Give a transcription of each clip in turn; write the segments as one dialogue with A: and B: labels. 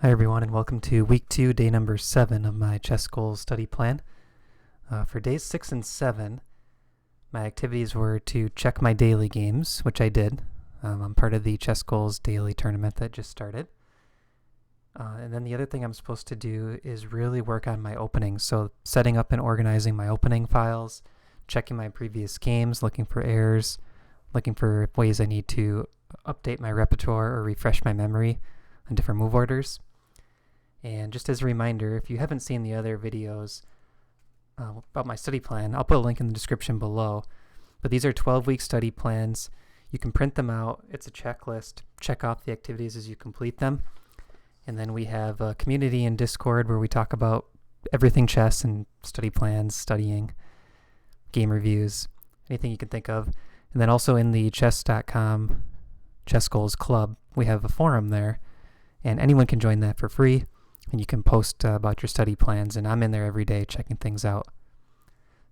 A: Hi everyone, and welcome to week 2, day number 7 of my ChessGoals study plan. For days 6 and 7, my activities were to check my daily games, which I did. I'm part of the ChessGoals daily tournament that just started. And then the other thing I'm supposed to do is really work on my openings. So setting up and organizing my opening files, checking my previous games, looking for errors, looking for ways I need to update my repertoire or refresh my memory on different move orders. And just as a reminder, if you haven't seen the other videos about my study plan, I'll put a link in the description below. But these are 12-week study plans. You can print them out. It's a checklist. Check off the activities as you complete them. And then we have a community in Discord where we talk about everything chess and study plans, studying, game reviews, anything you can think of. And then also in the chess.com ChessGoals Club, we have a forum there. And anyone can join that for free. And you can post about your study plans, and I'm in there every day checking things out.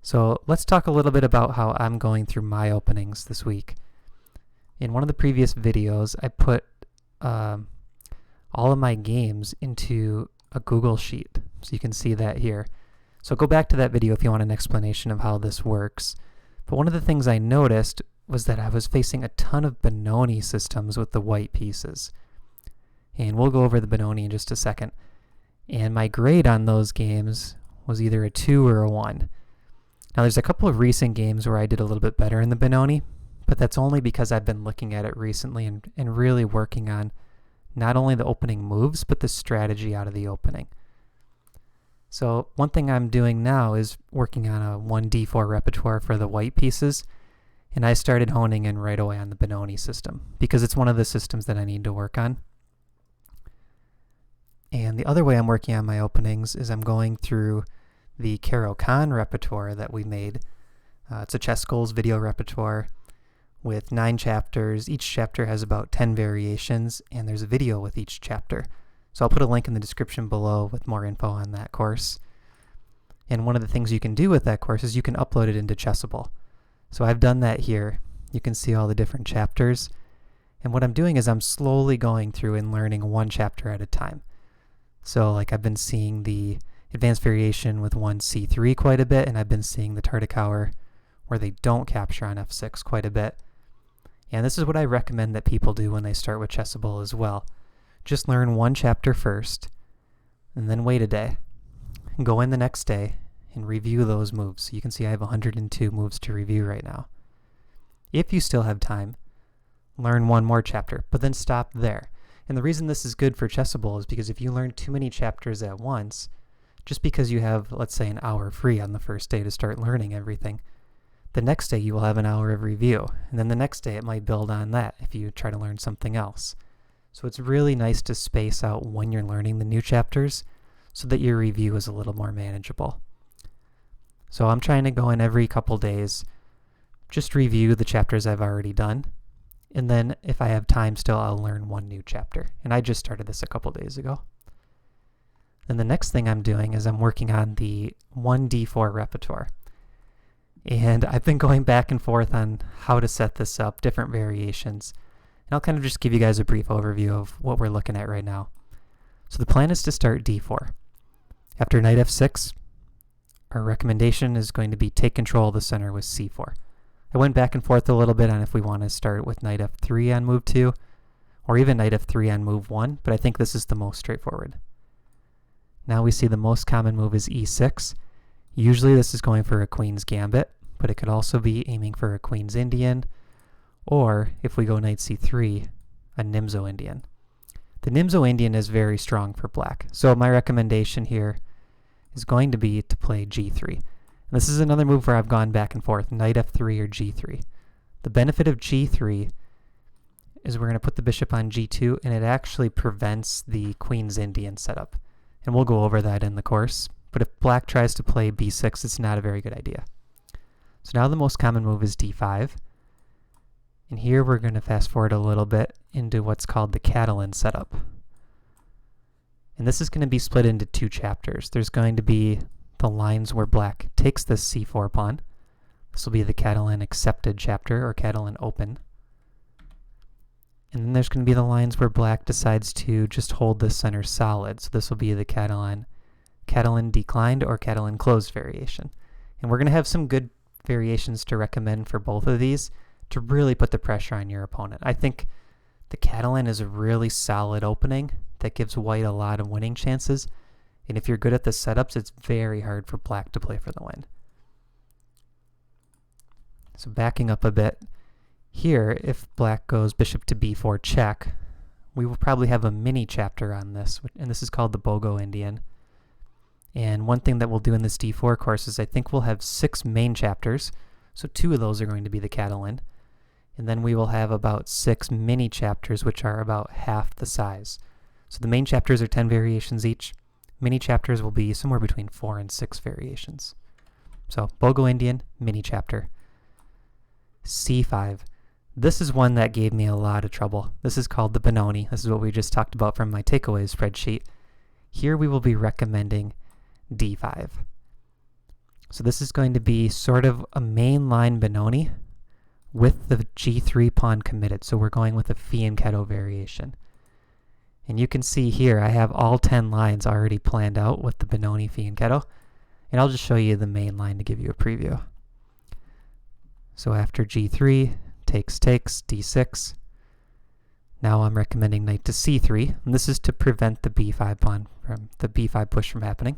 A: So let's talk a little bit about how I'm going through my openings this week. In one of the previous videos, I put all of my games into a Google Sheet, so you can see that here. So go back to that video if you want an explanation of how this works. But one of the things I noticed was that I was facing a ton of Benoni systems with the white pieces. And we'll go over the Benoni in just a second. And my grade on those games was either a 2 or a 1. Now there's a couple of recent games where I did a little bit better in the Benoni, but that's only because I've been looking at it recently and really working on not only the opening moves, but the strategy out of the opening. So one thing I'm doing now is working on a 1d4 repertoire for the white pieces, and I started honing in right away on the Benoni system because it's one of the systems that I need to work on. And the other way I'm working on my openings is I'm going through the Caro-Kann repertoire that we made. It's a ChessGoals video repertoire with 9 chapters. Each chapter has about 10 variations, and there's a video with each chapter. So I'll put a link in the description below with more info on that course. And one of the things you can do with that course is you can upload it into Chessable. So I've done that here. You can see all the different chapters. And what I'm doing is I'm slowly going through and learning one chapter at a time. So like I've been seeing the advanced variation with 1c3 quite a bit, and I've been seeing the Tartakower where they don't capture on f6 quite a bit. And this is what I recommend that people do when they start with Chessable as well. Just learn one chapter first, and then wait a day, and go in the next day and review those moves. So you can see I have 102 moves to review right now. If you still have time, learn one more chapter, but then stop there. And the reason this is good for Chessable is because if you learn too many chapters at once, just because you have, let's say, an hour free on the first day to start learning everything, the next day you will have an hour of review. And then the next day it might build on that if you try to learn something else. So it's really nice to space out when you're learning the new chapters so that your review is a little more manageable. So I'm trying to go in every couple days, just review the chapters I've already done. And then if I have time still, I'll learn one new chapter. And I just started this a couple days ago. Then the next thing I'm doing is I'm working on the 1d4 repertoire. And I've been going back and forth on how to set this up, different variations. And I'll kind of just give you guys a brief overview of what we're looking at right now. So the plan is to start d4. After knight f6, our recommendation is going to be take control of the center with c4. I went back and forth a little bit on if we want to start with knight f3 on move 2 or even knight f3 on move 1, but I think this is the most straightforward. Now we see the most common move is e6. Usually this is going for a queen's gambit, but it could also be aiming for a queen's Indian, or if we go knight c3, a Nimzo Indian. The Nimzo Indian is very strong for black, so my recommendation here is going to be to play g3. This is another move where I've gone back and forth, knight f3 or g3. The benefit of g3 is we're going to put the bishop on g2, and it actually prevents the queen's Indian setup. And we'll go over that in the course. But if black tries to play b6, it's not a very good idea. So now the most common move is d5. And here we're going to fast forward a little bit into what's called the Catalan Setup. And this is going to be split into 2 chapters. There's going to be the lines where black takes this c4 pawn. This will be the Catalan Accepted chapter or Catalan Open. And then there's going to be the lines where black decides to just hold the center solid. So this will be the Catalan declined or Catalan closed variation. And we're going to have some good variations to recommend for both of these to really put the pressure on your opponent. I think the Catalan is a really solid opening that gives white a lot of winning chances. And if you're good at the setups, it's very hard for black to play for the win. So backing up a bit, here, if black goes bishop to b4 check, we will probably have a mini chapter on this, and this is called the Bogo Indian. And one thing that we'll do in this d4 course is I think we'll have 6 main chapters, so 2 of those are going to be the Catalan. And then we will have about 6 mini chapters, which are about half the size. So the main chapters are 10 variations each. Mini chapters will be somewhere between 4 and 6 variations. So Bogo Indian, mini chapter. c5. This is one that gave me a lot of trouble. This is called the Benoni. This is what we just talked about from my takeaways spreadsheet. Here we will be recommending d5. So this is going to be sort of a mainline Benoni with the g3 pawn committed. So we're going with a fianchetto variation. And you can see here I have all 10 lines already planned out with the Benoni fianchetto. And I'll just show you the main line to give you a preview. So after g3, takes, d6. Now I'm recommending knight to c3, and this is to prevent the b5 pawn from the b5 push from happening.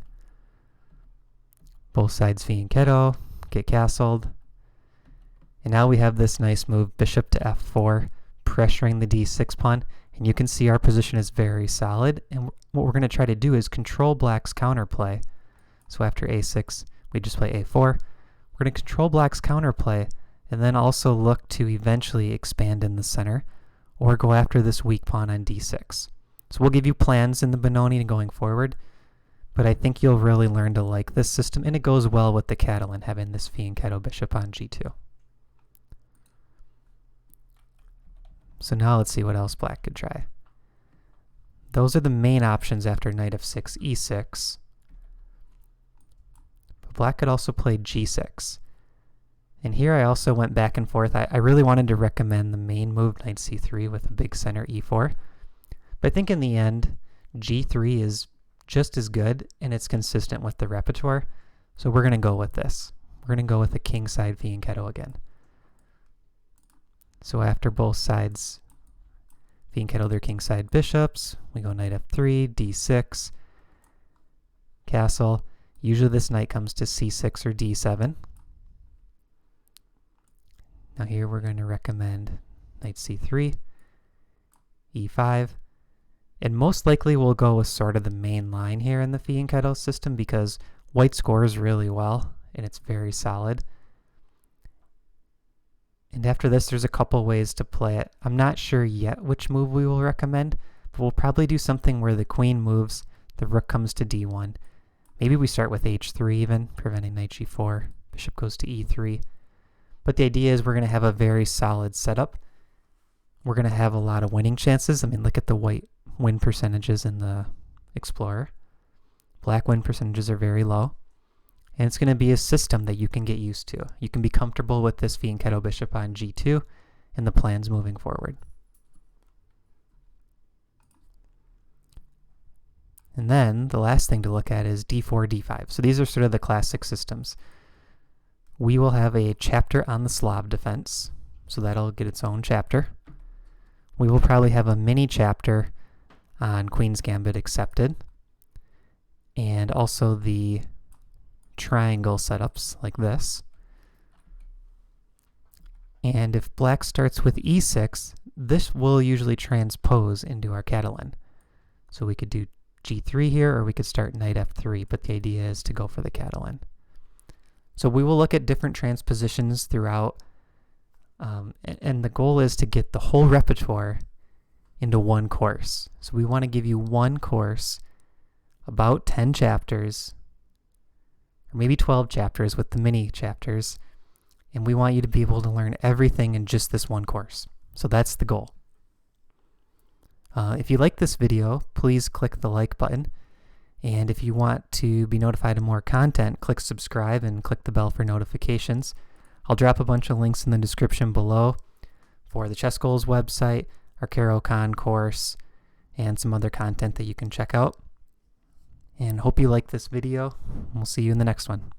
A: Both sides fianchetto, get castled. And now we have this nice move, bishop to f4, pressuring the d6 pawn, and you can see our position is very solid, and what we're going to try to do is control black's counterplay. So after a6, we just play a4. We're going to control black's counterplay, and then also look to eventually expand in the center, or go after this weak pawn on d6. So we'll give you plans in the Benoni going forward, but I think you'll really learn to like this system, and it goes well with the Catalan, having this fianchetto bishop on g2. So now let's see what else black could try. Those are the main options after knight f6, e6. But black could also play g6. And here I also went back and forth. I really wanted to recommend the main move, knight c3, with a big center e4. But I think in the end, g3 is just as good, and it's consistent with the repertoire. So we're going to go with this. We're going to go with the kingside fianchetto again. So after both sides fianchetto their kingside bishops, we go knight f3, d6, castle. Usually this knight comes to c6 or d7. Now here we're going to recommend knight c3, e5, and most likely we'll go with sort of the main line here in the fianchetto system because white scores really well and it's very solid. And after this, there's a couple ways to play it. I'm not sure yet which move we will recommend, but we'll probably do something where the queen moves, the rook comes to d1. Maybe we start with h3 even, preventing knight g4, bishop goes to e3. But the idea is we're going to have a very solid setup. We're going to have a lot of winning chances. I mean, look at the white win percentages in the Explorer. Black win percentages are very low. And it's going to be a system that you can get used to. You can be comfortable with this fianchetto bishop on g2 and the plans moving forward. And then the last thing to look at is d4, d5. So these are sort of the classic systems. We will have a chapter on the Slav defense, so that'll get its own chapter. We will probably have a mini chapter on Queen's Gambit accepted, and also the triangle setups like this. And if black starts with e6, this will usually transpose into our Catalan. So we could do g3 here, or we could start knight f3, but the idea is to go for the Catalan. So we will look at different transpositions throughout, and the goal is to get the whole repertoire into one course. So we want to give you one course, about 10 chapters, or maybe 12 chapters with the mini chapters, and we want you to be able to learn everything in just this one course. So that's the goal. If you like this video, please click the like button. And if you want to be notified of more content, click subscribe and click the bell for notifications. I'll drop a bunch of links in the description below for the ChessGoals website, our Caro-Kann course, and some other content that you can check out. And hope you like this video. We'll see you in the next one.